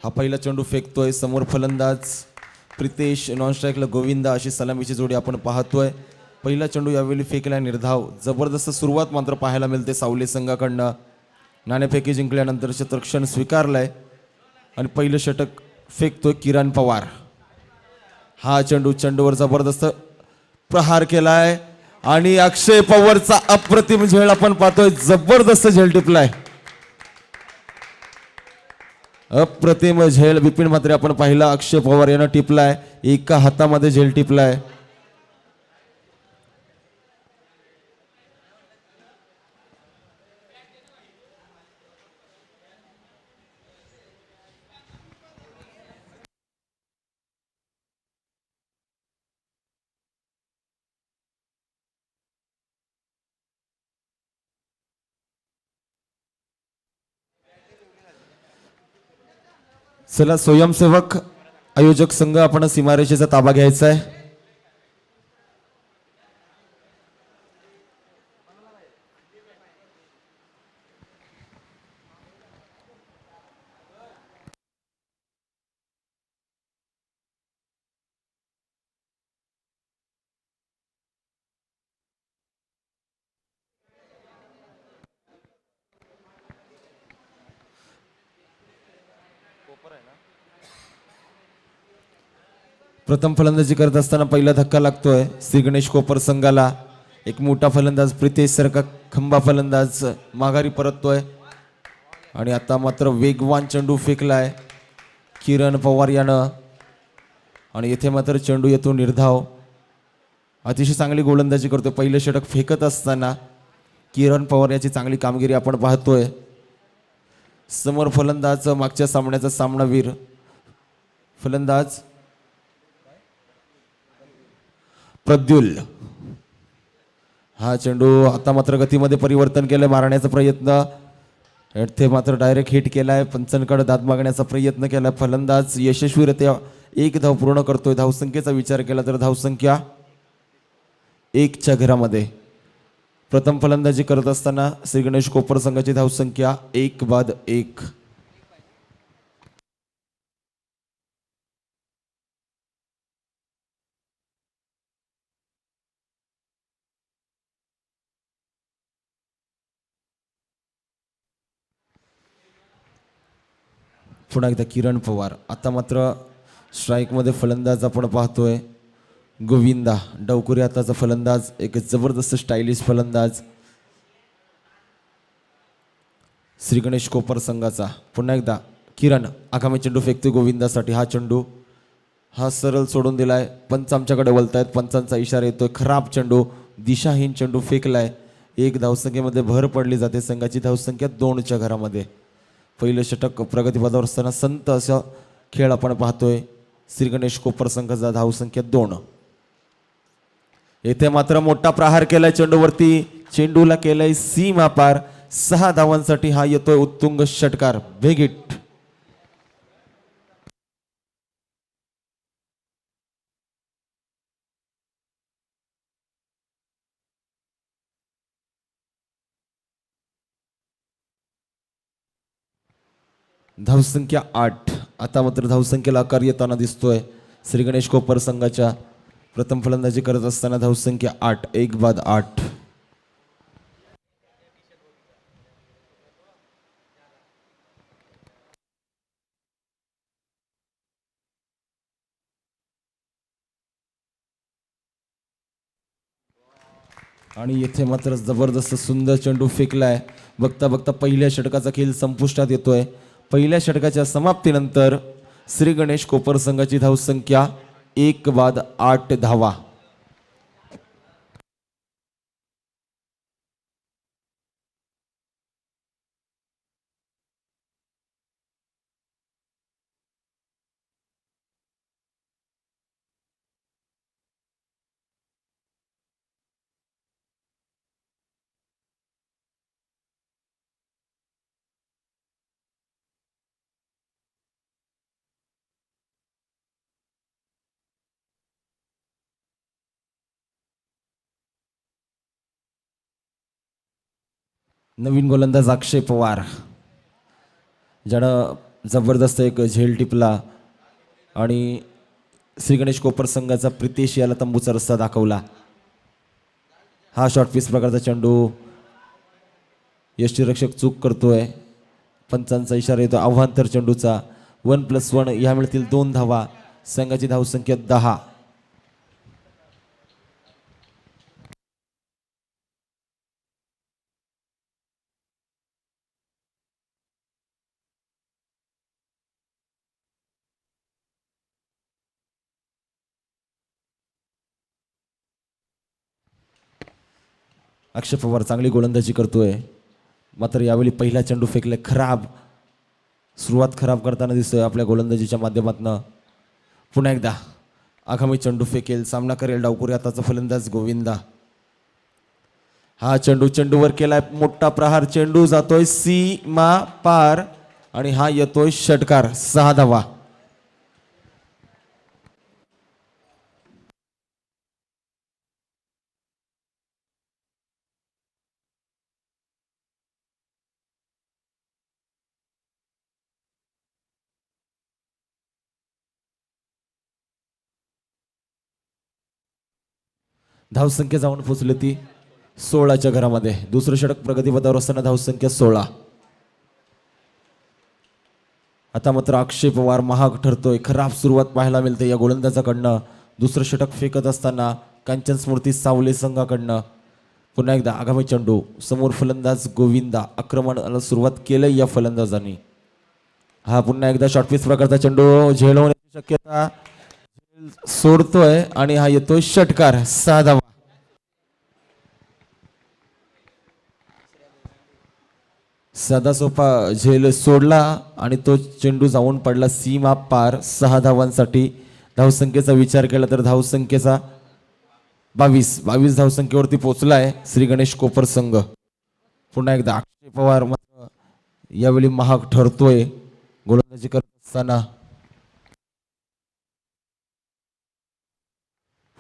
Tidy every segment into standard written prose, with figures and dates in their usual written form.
हा पहिला चेंडू फेकतोय, समोर फलंदाज प्रितेश, नॉन स्ट्राईकला गोविंदा, अशी सलामीची जोडी आपण पाहतोय. पहिला चेंडू यावेळी फेकला निर्धाव. जबरदस्त सुरुवात मात्र पाहायला मिळते सावली संघाकडनं. नाणेफेकी जिंकल्यानंतर शतरक्षण स्वीकारलंय आणि पहिलं षटक फेकतोय किरण पवार. हा चेंडूवर जबरदस्त प्रहार केलाय आणि अक्षय पवारचा अप्रतिम झेल आपण पाहतोय. जबरदस्त झेल टिपलाय, अप्रतिम झेल बिपिन म्हात्रे आपण पाहिला. अक्षय पवार यानं टिपलाय, एका हातामध्ये झेल टिपलाय. चला स्वयंसेवक आयोजक संघ आपण सीमारेषेचा ताबा घ्यायचा आहे. प्रथम फलंदाजी करत असताना पहिला धक्का लागतोय श्री गणेश कोपर संघाला. एक मोठा फलंदाज प्रितेश सारखा खंबा फलंदाज माघारी परततोय आणि आता मात्र वेगवान चेंडू फेकलाय किरण पवार यानं आणि येथे मात्र चेंडू येतो निर्धाव. अतिशय चांगली गोलंदाजी करतोय. पहिलं षटक फेकत असताना किरण पवार याची चांगली कामगिरी आपण पाहतोय. समोर फलंदाज मागच्या सामन्याचा सामनावीर फलंदाज प्रद्युल. हा चेंडू आता मात्र गतीमध्ये परिवर्तन केलं, मारण्याचा प्रयत्न, ते मात्र डायरेक्ट हिट केलाय. पंचांकडे दाद मागण्याचा प्रयत्न केलाय. फलंदाज यशस्वीरित्या एक धाव पूर्ण करतोय. धावसंख्येचा विचार केला तर धावसंख्या 1च्या घरामध्ये. प्रथम फलंदाजी करत असताना श्री गणेश कोपर संघाची धावसंख्या 1-1. पुन्हा एकदा किरण पवार. आता मात्र स्ट्राईकमध्ये फलंदाज आपण पाहतोय गोविंदा डावकुरी हाताचा फलंदाज, एक जबरदस्त स्टायलिश फलंदाज श्री गणेश कोपर संघाचा. पुन्हा एकदा किरण आगामी चेंडू फेकतोय गोविंदासाठी. हा चेंडू हा सरळ सोडून दिलाय. पंच आमच्याकडे वळतायत, पंचांचा इशारा येतोय. खराब चेंडू, दिशाहीन चेंडू फेकलाय. एक धावसंख्येमध्ये भर पडली जाते. संघाची धावसंख्या 2च्या घरामध्ये. पहिलं षटक प्रगतीपदावर असताना संत असा खेळ आपण पाहतोय. श्री गणेश कोपर संघाचा धावसंख्या 2. येथे मात्र मोठा प्रहार केलाय चेंडूवरती. चेंडूला केलाय सीमा पार. 6 धावांसाठी हा येतोय उत्तुंग षटकार. भेगिट. धावसंख्या 8. आता मात्र धावसंख्येला आकार येताना दिसतोय श्री गणेश कोपर संघाच्या. प्रथम फलंदाजी करत असताना धावसंख्या 8. 1-8. आणि येथे मात्र जबरदस्त सुंदर चेंडू फेकलाय. बघता बघता पहिल्या षटकाचा खेळ संपुष्टात येतोय. पहिल्या षटकाच्या समाप्तीनंतर श्री गणेश कोपर संघाची धावसंख्या 1-8 धावा. नवीन गोलंदाज अक्षय पवार, ज्यानं जबरदस्त एक झेल टिपला आणि श्री गणेश कोपर संघाचा प्रितेश याला तंबूचा रस्ता दाखवला. हा शॉर्ट पीस प्रकारचा चेंडू यष्टीरक्षक चूक करतोय. पंचांचा इशारा येतो आव्हांतर चेंडूचा. 1+1 ह्या मिळतील 2 धावा. संघाची धावसंख्या 10. अक्षय पवार चांगली गोलंदाजी करतोय, मात्र यावेळी पहिला चेंडू फेकले खराब. सुरुवात खराब करताना दिसतोय आपल्या गोलंदाजीच्या माध्यमातून. पुन्हा एकदा आगामी चेंडू फेकेल, सामना करेल डावखुरी आताचा फलंदाज गोविंदा. हा चेंडूवर केलाय मोठा प्रहार. चेंडू जातोय सीमा पार आणि हा येतोय षटकार. 6 धावा. धावसंख्या जाऊन पोचली ती 16च्या घरामध्ये. दुसरं षटक प्रगतीपथावर असताना धावसंख्या 16. आता मात्र अक्षय पवार महाग ठरतोय. खराब सुरुवात पाहायला मिळते या गोलंदाजाकडनं. दुसरं षटक फेकत असताना कांचन स्मृती सावले संघाकडनं. पुन्हा एकदा आगामी चेंडू. समोर फलंदाज गोविंदा. आक्रमणाला सुरुवात केलंय या फलंदाजांनी. हा पुन्हा एकदा शॉर्ट पिच प्रकारचा चेंडू झेल होण्याची शक्यता. सोडतोय आणि हा येतोय षटकार. 6 धावा. साधा सोपा झेल सोडला आणि तो चेंडू जाऊन पडला सीमा पार. 6 धावांसाठी. धावसंख्येचा विचार केला तर धावसंख्येचा 22 धावसंख्येवरती पोहोचलाय श्री गणेश कोपर संघ. पुन्हा एकदा अक्षय पवार मात्र यावेळी महाग ठरतोय गोलंदाजी करत असताना.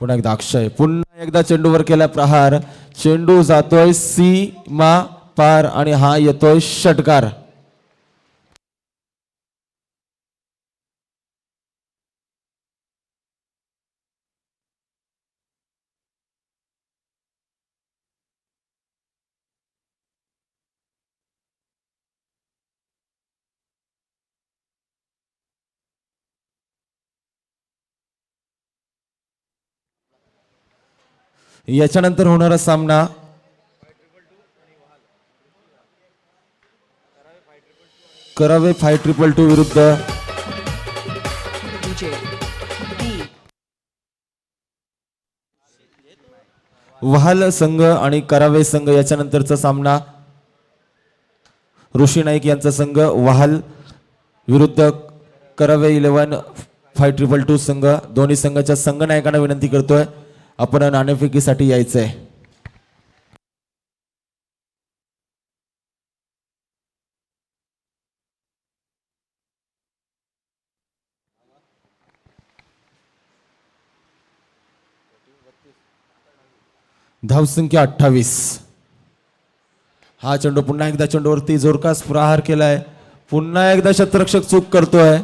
पुन्हा एकदा अक्षय. पुन्हा एकदा चेंडूवर केला प्रहार. चेंडू जातोय सीमा पार आणि हा येतोय षटकार. याच्यानंतर होणारा सामना करावे 5222 विरुद्ध वहाल संघ आणि करावे संघ. याच्यानंतरचा सामना ऋषी नाईक यांचा संघ वहाल विरुद्ध करावे 11-5222 संघ. दोन्ही संघाच्या संघ नायकांना विनंती करतोय आपण नाणेफेकीसाठी यायचंय. धावसंख्या 28. हा चेंडू पुन्हा एकदा चेंडूवरती जोरकास प्रहार केलाय. पुन्हा एकदा शतरक्षक चूक करतोय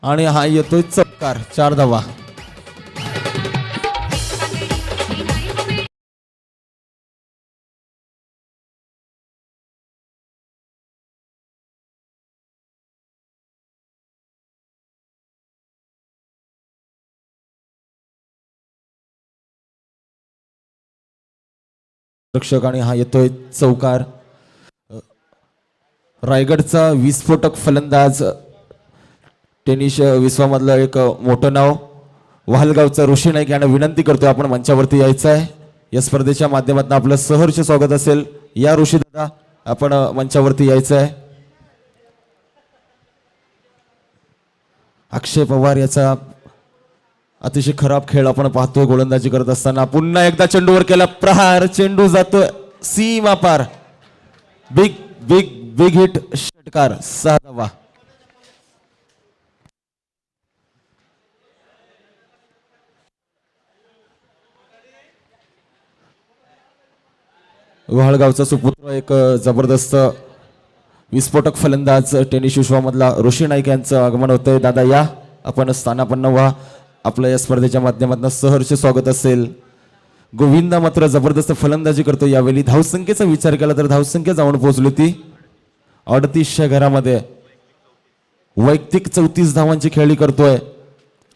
आणि हा येतोय चौकार. 4 धावा. रक्षक आणि हा येतोय चौकार. रायगडचा विस्फोटक फलंदाज, टेनिस विश्वामधलं एक मोठं नाव, वाहलगावचा ऋषी नाईक यांना विनंती करतोय आपण मंचावरती यायचं आहे. या स्पर्धेच्या माध्यमातून आपलं सहर्ष स्वागत असेल. या ऋषी दादा आपण मंचावरती यायचं आहे. अक्षय पवार याचा अतिशय खराब खेळ आपण पाहतोय गोलंदाजी करत असताना. पुन्हा एकदा चेंडूवर केला प्रहार. चेंडू जातोय सीमा पार. Big big big hit. षटकार. 6 धावा. वाहळगावचा सुपुत्र एक जबरदस्त विस्फोटक फलंदाज टेनिस विश्वामधला ऋषी नाईक यांचं आगमन होतंय. दादा या, आपण स्थानापन्न व्हा. आपलं या स्पर्धेच्या माध्यमातून सहर्ष स्वागत असेल. गोविंदा मात्र जबरदस्त फलंदाजी करतो. यावेळी धावसंख्येचा विचार केला तर धावसंख्या जाऊन पोहोचली ती 38 घरामध्ये. वैयक्तिक 34 धावांची खेळी करतोय.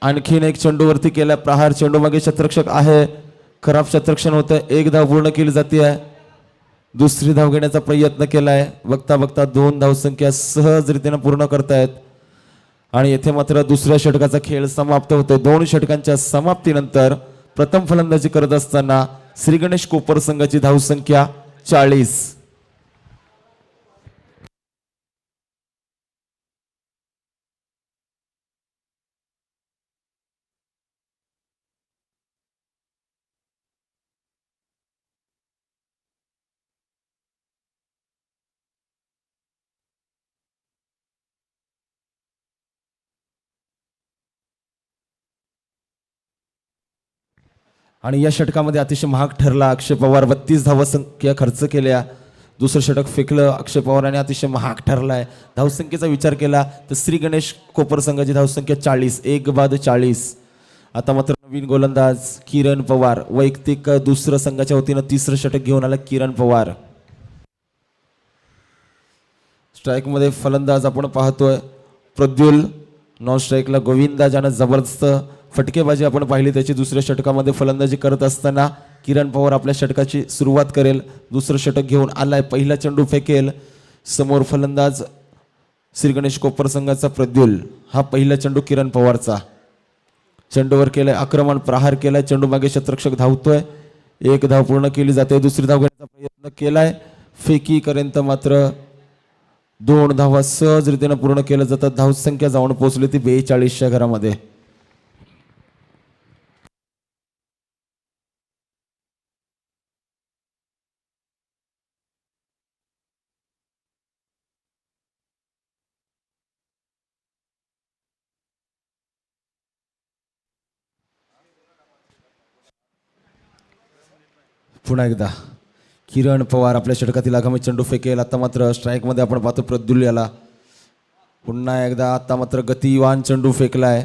आणखीन एक चेंडूवरती केला प्रहार. चेंडू मागे शतरक्षक आहे, खराब शतरक्षण होतं. एक धाव पूर्ण केली जाते आहे. दुसरी धाव घेण्याचा प्रयत्न केलाय. बघता बघता 2 धावसंख्या सहजरीतीने पूर्ण करतायत आणि येथे मात्र दुसऱ्या षटकाचा खेळ समाप्त होतोय. 2 षटकांच्या समाप्तीनंतर प्रथम फलंदाजी करत असताना श्री गणेश कोपर संघाची धावसंख्या 40. आणि या षटकामध्ये अतिशय महाग ठरला. अक्षय पवार 32 धावसंख्या खर्च केल्या. दुसरं षटक फेकलं अक्षय पवारांनी, अतिशय महाग ठरलाय. धावसंख्येचा विचार केला तर श्री गणेश कोपर संघाची धावसंख्या 40, 1 बाद 40. आता मात्र नवीन गोलंदाज किरण पवार, वैयक्तिक दुसरं संघाच्या वतीनं तिसरं षटक घेऊन आला किरण पवार. स्ट्राईकमध्ये फलंदाज आपण पाहतोय प्रद्युल, नॉन स्ट्राईकला गोविंदा, ज्यानं जबरदस्त फटकेबाजी आपण पाहिली. त्याची दुसऱ्या षटकामध्ये फलंदाजी करत असताना किरण पवार आपल्या षटकाची सुरुवात करेल. दुसरं षटक घेऊन आलाय. पहिला चेंडू फेकेल. समोर फलंदाज श्री गणेश कोपर संघाचा प्रद्युल. हा पहिला चेंडू किरण पवारचा. चेंडूवर केलाय आक्रमण, प्रहार केलाय. चेंडू मागे शतरक्षक धावतोय. 1 धाव पूर्ण केली जाते. दुसरी धाव घेण्याचा प्रयत्न केलाय. फेकीपर्यंत मात्र 2 धावा सहजरीतीने पूर्ण केल्या जातात. धावसंख्या जाऊन पोहोचली ती 42 घरामध्ये. पुन्हा एकदा किरण पवार आपल्या षटकातील आगामी चेंडू फेकेल. आता मात्र स्ट्राईकमध्ये आपण पाहतो प्रद्युल याला. पुन्हा एकदा आता मात्र गतिवान चेंडू फेकलाय.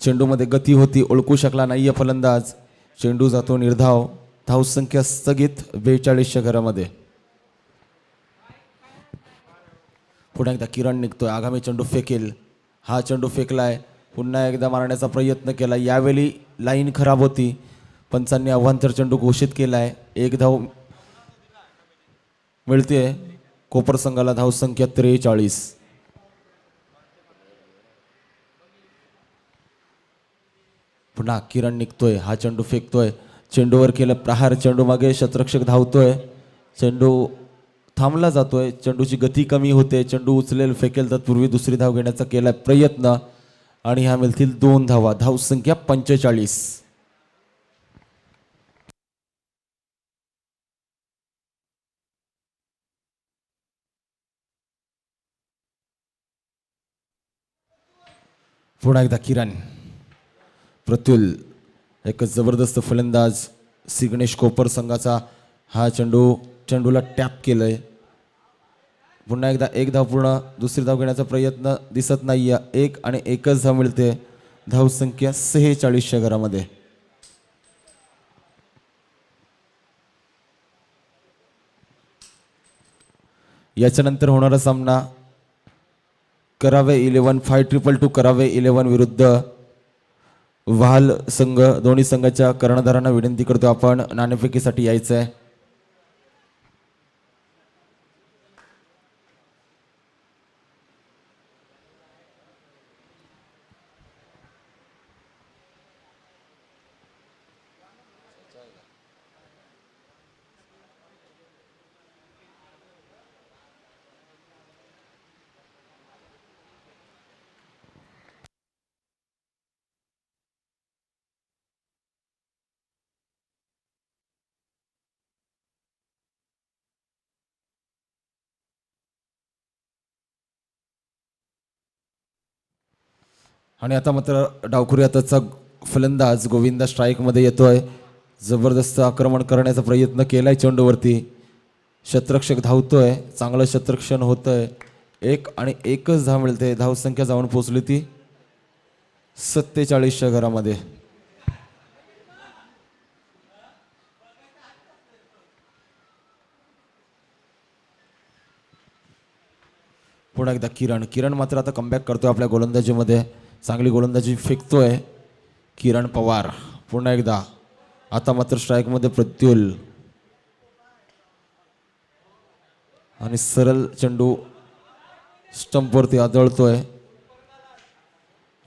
चेंडूमध्ये गती होती, ओळखू शकला नाहीये फलंदाज. चेंडू जातो निर्धाव. धावसंख्या स्थगित 42 घरामध्ये. पुन्हा एकदा किरण निघतोय. आगामी चेंडू फेकेल. हा चेंडू फेकलाय. पुन्हा एकदा मारण्याचा प्रयत्न केला. यावेळी लाईन खराब होती. पंचांनी अवांतर चेंडू घोषित केलाय. 1 धाव मिळते कोपर संघाला. धावसंख्या 43. पुन्हा किरण निघतोय. हा चेंडू फेकतोय. चेंडूवर केलं प्रहार. चेंडू मागे शतरक्षक धावतोय. चेंडू थांबला जातोय. चेंडूची गती कमी होते. चेंडू उचलेल फेकेल तत्पूर्वी दुसरी धाव घेण्याचा केलाय प्रयत्न आणि ह्या मिळतील 2 धावा. धावसंख्या 45. पुन्हा एकदा किरण. प्रत्युल एक जबरदस्त फलंदाज श्री गणेश कोपर संघाचा. हा चेंडूला टॅप केलंय. पुन्हा एकदा 1 धाव पूर्ण. दुसरी धाव घेण्याचा प्रयत्न दिसत नाहीये. 1 आणि 1च धाव मिळते. धावसंख्या 46 घरामध्ये. याच्यानंतर होणारा सामना करावे 11 5222 करावे 11 विरुद्ध वाल संघ. दोन्ही संघाच्या कर्णधारांना विनंती करतो आपण नाणेफेकीसाठी यायचं आहे. आणि आता मात्र डावखुरी हाताचा फलंदाज गोविंदा स्ट्राईकमध्ये येतोय. जबरदस्त आक्रमण करण्याचा प्रयत्न केलाय चेंडूवरती. शतरक्षक धावतोय. चांगलं शतरक्षण होतंय. एक आणि एकच धाव मिळते. धावसंख्या जाऊन पोहोचली ती 47च्या घरामध्ये. पुन्हा एकदा किरण मात्र आता कमबॅक करतोय आपल्या गोलंदाजीमध्ये. चांगली गोलंदाजी फेकतोय किरण पवार. पुन्हा एकदा आता मात्र स्ट्राईकमध्ये प्रत्युल आणि सरळ चेंडू स्टंपवरती आदळतोय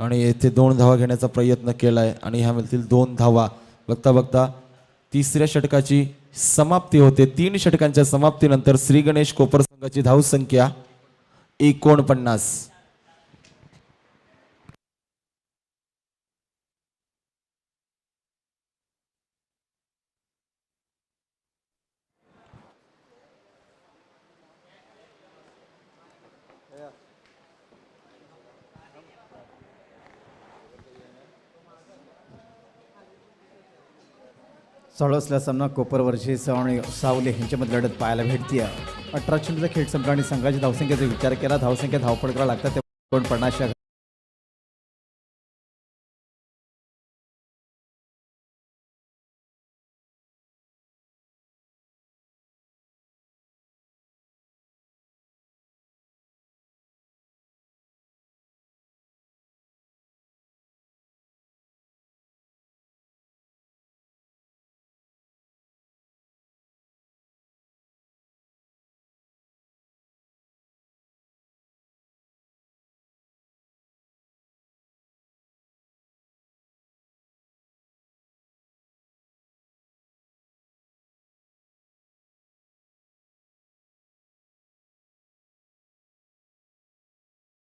आणि येथे 2 धावा घेण्याचा प्रयत्न केलाय आणि ह्या मिळतील 2 धावा. बघता बघता तिसऱ्या षटकाची समाप्ती होते. 3 षटकांच्या समाप्तीनंतर श्री गणेश कोपर संघाची धावसंख्या 49. चालू असलेला सामना कोपर वर्सेस आणि सावले यांच्यामध्ये लढत पाहायला भेटते. 18 चेंडूचा खेळ संपला आणि संघाची धावसंख्येचा विचार केला. धावसंख्या धावपळ करावं लागतात ते 49.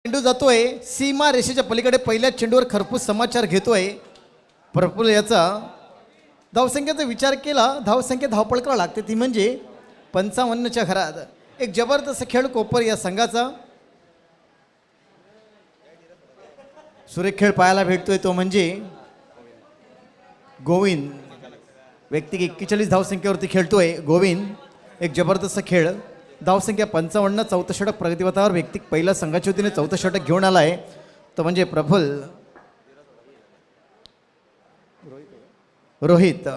चेंडू जातोय सीमा रेषेच्या पलीकडे. पहिल्या चेंडूवर खरपूस समाचार घेतोय प्रफुल्ल याचा. धावसंख्येचा विचार केला. धावसंख्या धावपळ करावं लागते ती म्हणजे 55च्या घरात. एक जबरदस्त खेळ कोपर या संघाचा. सुरेख खेळ पाहायला भेटतोय तो म्हणजे गोविंद. व्यक्ती 41 धावसंख्येवरती खेळतोय गोविंद. एक जबरदस्त खेळ. धावसंख्या 55. चौथं षटक प्रगतीपथावर. व्यक्ती पहिल्या संघाच्या वतीने चौथं षटक घेऊन आलाय तो म्हणजे प्रफुल्ल. रोहित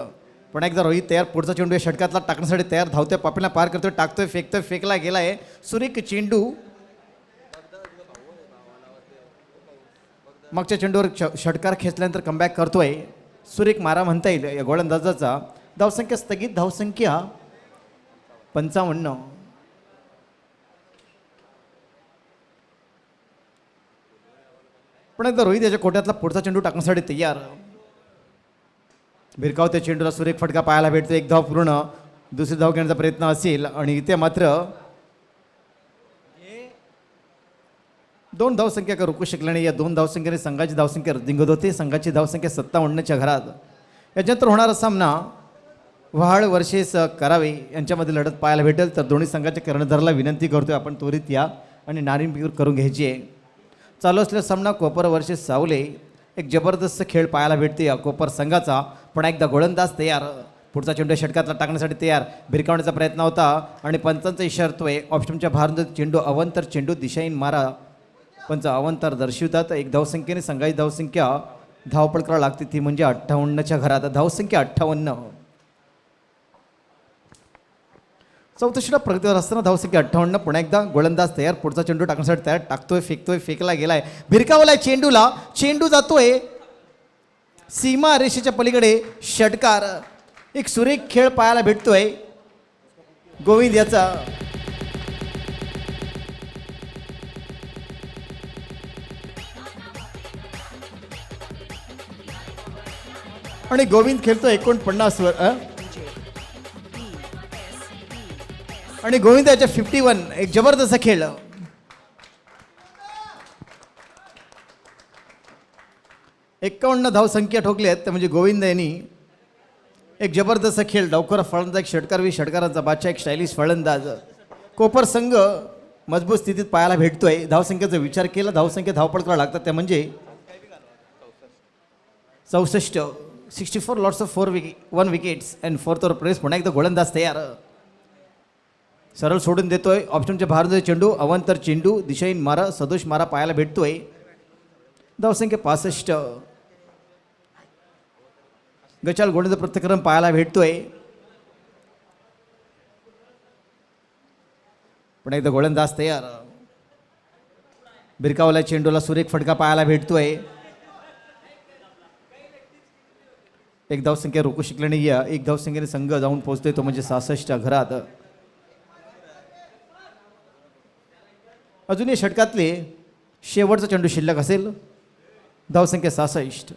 पण एकदा रोहित तयार. पुढचा चेंडू या षटकातला टाकण्यासाठी तयार. धावत्या पापीला पार करतोय. टाकतोय फेकतोय. फेकला गेलाय. सुरेख चेंडू मागच्या चेंडूवर षटकार खेचल्यानंतर कमबॅक करतोय. सुरेख मारा म्हणता येईल या गोलंदाजाचा. धावसंख्या स्थगित. धावसंख्या 55. पण एकदा रोहित याच्या कोट्यातला पुढचा चेंडू टाकण्यासाठी तयार. भिरकावत्या चेंडूला सुरेख फटका पाहायला भेटतो. 1 धाव पूर्ण. दुसरी धाव घेण्याचा प्रयत्न असेल आणि इथे मात्र 2 धावसंख्या का रोखू शकले नाही. या 2 धावसंख्येने संघाची धावसंख्या रिंगत होते. संघाची धावसंख्या 57च्या घरात. याच्यानंतर होणारा सामना व्हाळ वर्सेस करावे यांच्यामध्ये लढत पाहायला भेटेल. तर दोन्ही संघाच्या कर्णधाराला विनंती करतोय आपण त्वरित या आणि नाणेफेक करून घ्यायची आहे. चालू असलेला सामना कोपर वर्सेस सावले. एक जबरदस्त खेळ पाहायला भेटते या कोपर संघाचा. पण एकदा गोलंदाज तयार. पुढचा चेंडू षटकातला टाकण्यासाठी तयार. भिरकावण्याचा प्रयत्न होता आणि पंचांचा इशारतोय. ऑप्शनच्या भारत चेंडू अवंतर. चेंडू दिशाहीन मारा. पंच अवंतर दर्शवतात. 1 धावसंख्येने संघाची धावसंख्या धावपळ करावं लागते ती म्हणजे 58च्या घरात. धावसंख्या 58. चौथं षटक प्रगतीवर असताना धावसंख्या 58. पुन्हा एकदा गोलंदाज तयार. पुढचा चेंडू टाकण्यासाठी तयार. टाकतोय फेकतोय. फेकला गेलाय. भिरकावलाय चेंडूला. चेंडू जातोय सीमा रेषेच्या पलीकडे. षटकार. एक सुरेख खेळ पाहायला भेटतोय गोविंद याचा. आणि गोविंद खेळतो 49 वर. आणि गोविंद याच्या 51. एक जबरदस्त खेळ. एकावन्न धावसंख्या ठोकली आहेत. म्हणजे गोविंद यांनी एक जबरदस्त खेळ. डावखोरा फलंदाज. एक षटकारवी. षटकारांचा बादशाह. एक स्टायलिश फलंदाज. कोपर संघ मजबूत स्थितीत पाहायला भेटतोय. धावसंख्येचा विचार केला. धावसंख्या धावपळ करावं लागतात त्या म्हणजे 64. 64 lots of 1 wickets and 4th over press. पुन्हा एकदा गोलंदाज तयार. सरळ सोडून देतोय ऑप्शनच्या बाहेर चेंडू अवंतर चेंडू दिशाहीन मारा सदोष मारा पायाला भेटतोय. धावसंख्या 65. गचाल गोलंदाज प्रतिक्रम पायाला भेटतोय. पण एकदा गोलंदाज तयार. बिरकावला चेंडूला सुरेख फटका पायाला भेटतोय. एक धावसंख्या रोखू शकले नाही. एक धावसंख्येने संघ जाऊन पोहोचतोय तो म्हणजे 66 घरात. अजून या षटकातले शेवटचा चेंडू शिल्लक असेल. धावसंख्या 66.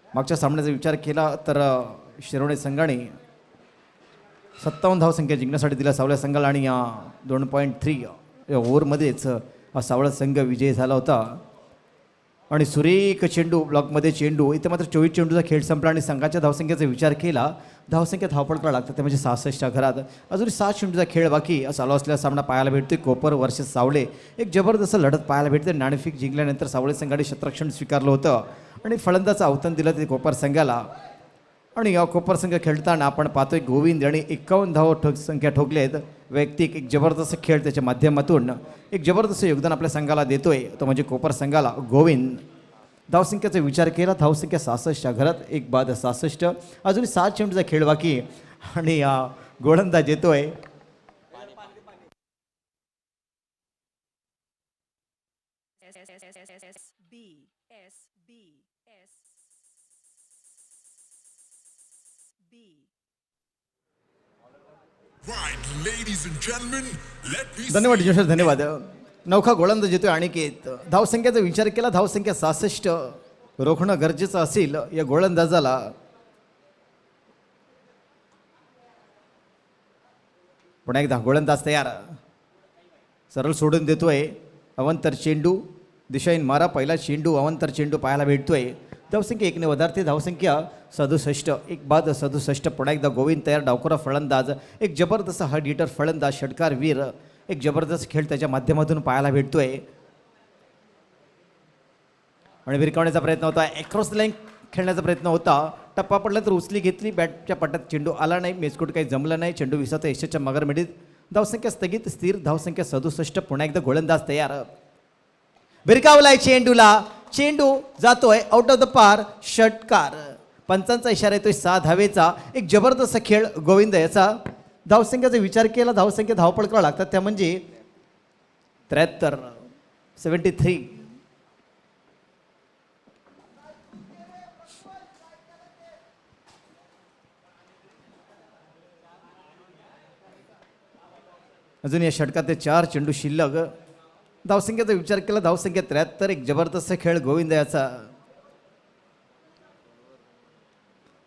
मागच्या सामन्याचा विचार केला तर शिरोडे संघाने 57 धावसंख्या जिंकण्यासाठी दिला सावळ्या संघाला आणि 2.3 या ओव्हरमध्येच हा सावळा संघ विजयी झाला होता. आणि सुरेख चेंडू ब्लॉकमध्ये चेंडू. इथे मात्र 24 चेंडूचा खेळ संपला आणि संघाच्या धावसंख्येचा विचार केला. धावसंख्या धावपळ करावं लागतं ते म्हणजे 66 घरात. अजून 7 चेंडूचा खेळ बाकी चालू असलेला सामना पाहायला भेटतोय. कोपर वर्सेस सावळे एक जबरदस्त लढत पाहायला भेटते. नाणेफेक जिंकल्यानंतर सावळे संघाने क्षेत्ररक्षण स्वीकारलं होतं आणि फलंदाचं अवतरण दिलं ते कोपर संघाला. आणि या कोपर संघ खेळताना आपण पाहतोय गोविंद यांनी 51 धाव संख्या ठोकले आहेत. वैयक्तिक एक जबरदस्त खेळ त्याच्या माध्यमातून एक जबरदस्त योगदान आपल्या संघाला देतोय तो म्हणजे कोपर संघाला गोविंद. धावसंख्येचा विचार केला. धावसंख्या 66 घरात एक बाद 66. अजून 7 चेंडूचा खेळ बाकी आणि गोलंदाज येतोय. धन्यवाद जोशर धन्यवाद. नौखा गोलंदाज येतोय अनिकेत. धावसंख्येचा विचार केला. धावसंख्या 66 रोखणं गरजेचं असेल या गोलंदाजाला. पुन्हा एकदा गोलंदाज तयार. सरळ सोडून देतोय. अवंतर चेंडू दिशाहीन मारा पहिला चेंडू अवंतर चेंडू पाहायला भेटतोय. धावसंख्या 1 ने वधारते. धावसंख्या 67 एक बाद 67. पुन्हा एकदा गोविंद तयार. डावखुरा फलंदाज एक जबरदस्त हार्ड हिटर फलंदाज षटकार वीर एक जबरदस्त खेळ त्याच्या माध्यमातून पाहायला भेटतोय. आणि भिरकावण्याचा प्रयत्न होता. अक्रॉस लाईन खेळण्याचा प्रयत्न होता. टप्पा पडला तर उचली घेतली. बॅटच्या पट्ट्यात चेंडू आला नाही. मेसकूट काही जमलं नाही. चेंडू विसावता यशाच्या मगर मिळीत. धावसंख्या स्थगित स्थिर. धावसंख्या 67. पुन्हा एकदा गोलंदाज तयार. भिरकावलाय चेंडूला. चेंडू जातोय आउट ऑफ द पार. षटकार. पंचांचा इशारा येतोय 6 धावेचा. एक जबरदस्त खेळ गोविंद याचा. धावसंख्येचा विचार केला. धावसंख्या धावपळ करावं लागतात त्या म्हणजे 73 73. अजून या षटकात 4 चेंडू शिल्लक. धावसंख्येचा विचार केला. धावसंख्या 73. एक जबरदस्त खेळ गोविंद याचा.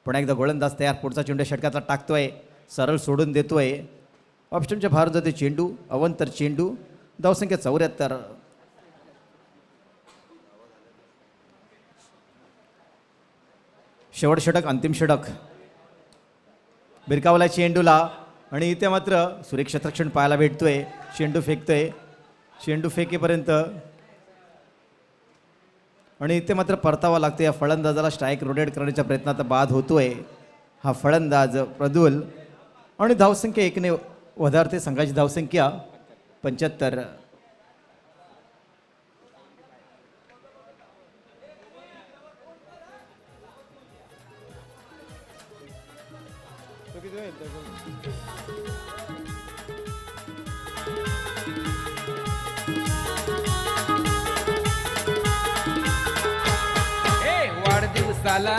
पुन्हा एकदा गोलंदाज तयार. पुढचा चेंडू षटकातला टाकतोय. सरळ सोडून देतोय. ऑप्शनच्या बाहेर जाते चेंडू अवंतर चेंडू. धावसंख्या 74. शेवट षटक अंतिम षटक. बिरकावला चेंडूला आणि इथे मात्र सुरेख क्षेत्ररक्षण पाहायला भेटतोय. चेंडू फेकतोय. चेंडू फेकेपर्यंत आणि इथे मात्र परतावा लागतो. या फलंदाजाला स्ट्राईक रोटेट करण्याच्या प्रयत्नात बाद होतोय हा फलंदाज प्रदुल. आणि धावसंख्या 1 ने वधारते. संघाची धावसंख्या 75. वाढदिवसाला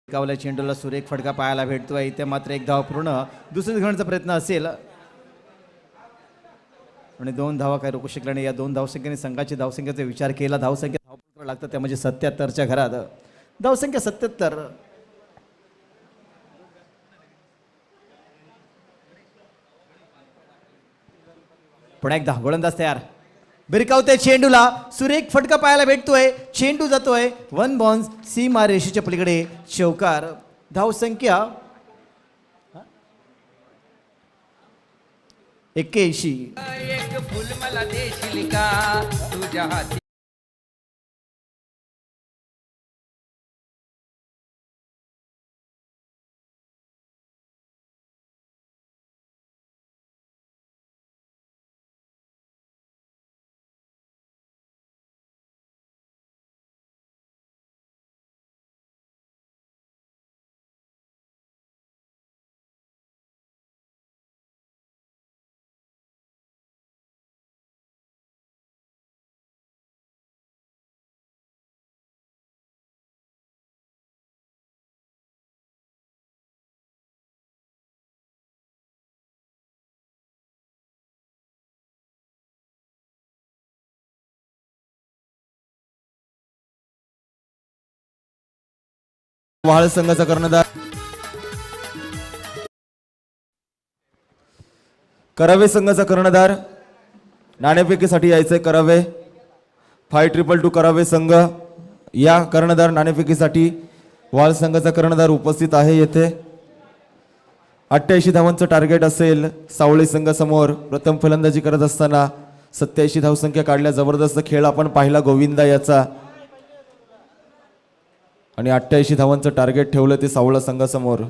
कावल्या चेंडूला सुरेख फटका पाहायला भेटतोय. इथे मात्र एक धाव पूर्ण. दुसऱ्या घेण्याचा प्रयत्न असेल आणि 2 धावा काय रोखू शकल्या नाही. या 2 धावसंख्येने संघाची धावसंख्येचा विचार केला. धावसंख्या धाव लागतात त्या म्हणजे 77च्या घरात. धावसंख्या 77. पुन्हा एकदा गोलंदाज तयार. बिरकावते चेंडूला. सुरेख फटका पाहायला भेटतोय. चेंडू जातोय 1 बॉन्स सीमा रेषेच्या पलीकडे चौकार. धावसंख्या 81. एक फुल मला देशील का तुझ्या हाती वहाळ संघाचा कर्णधार करावे संघाचा कर्णधार नाणेफेकीसाठी यायचंय करावे 5-2 करावे संघ या कर्णधार नाणेफेकीसाठी वाळ संघाचा कर्णधार उपस्थित आहे येथे 88 धावांचं टार्गेट असेल सावळे संघासमोर प्रथम फलंदाजी करत असताना 87 धावसंख्या काढल्या जबरदस्त खेळ आपण पाहिला गोविंदा याचा आणि 88 धावांचं टार्गेट ठेवलं ते सावळा संघासमोर